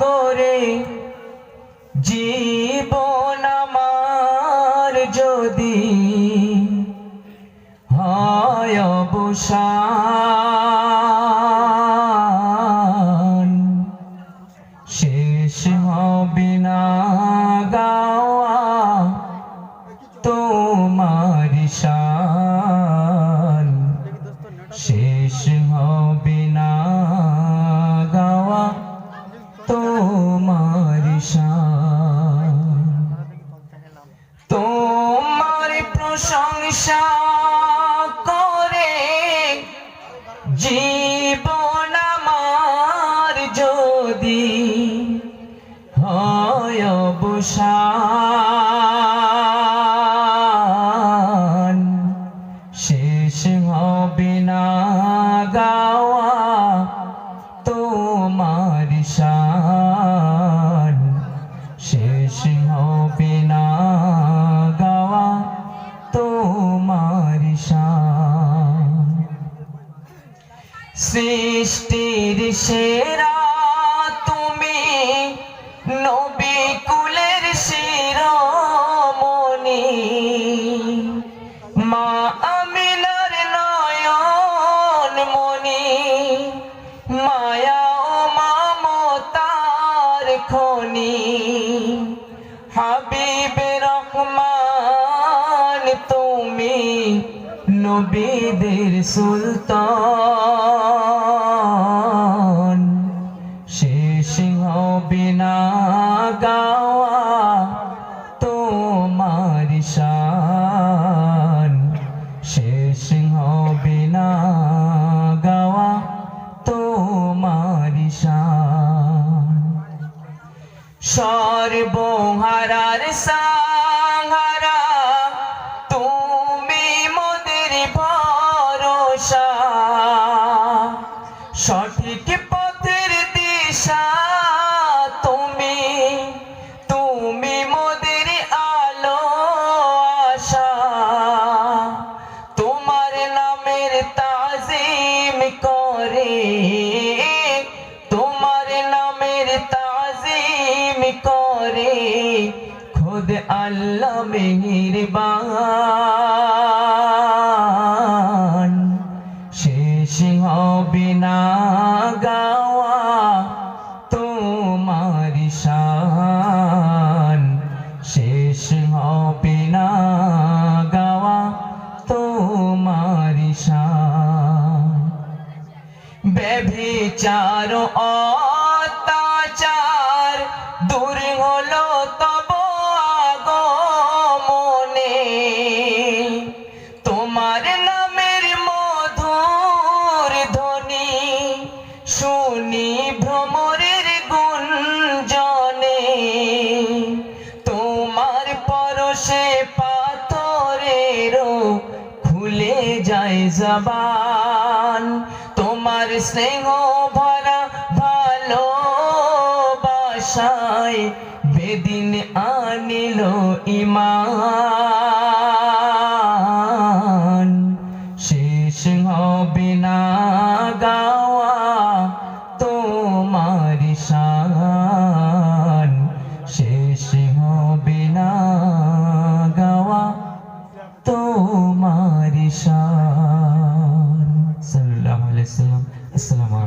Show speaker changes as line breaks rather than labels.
সাগরে জীবন আমার যদি হয় অবসান, শেষ হবে না গাওয়া তোমার শান, শেষ হবে না গাওয়া তোমার শান। তোমার প্রশংসা করে জীবন আমার যদি হয় অবসান, শেষ হবে না গাওয়া তোমার শান, শেষ হবে না গাওয়া তোমার শান। সৃষ্টির সেরা তুমি, নবী কুলের শিরোমণি, মা আমিনার নয়ন মনি, মায়া ও মমতার খনি, হাবিবে রহমান তুমি, নবীদের সুলতান, শেষ হবে না গাওয়া তোমার শান, শেষ হবে না গাওয়া তোমার শান। সর্বহারার সাহারা তুমি মোদের ভরসা, সঠিক পথের দিশা তুমি, তুমি মোদের আলো আশা। তোমার নামের তাজিম করে, তোমার নামের তাজিম করে খুদ আল্লাহ মেহেরবান, শেষ হবে না গাওয়া তোমার শান, শেষ হবে না গাওয়া তোমার শান। ব্যভিচার অত্যাচার দূর হলো তব আগমনে, তোমার নামের মধুর ধ্বনি শুনি ভ্রমরের গুঞ্জনে, তোমার পরশে পাথরেরও খুলে যায় জবান, তোমার স্নেহ ভরা ভালোবাসায় বেদিন আনিল ঈমান, শেষ হবে না গাওয়া তোমার শান, শেষ হবে না গাওয়া তোমার শান। সাল্লাল্লাহু আলাইহি ওয়াসাল্লাম। আসসালামু আলাইকুম।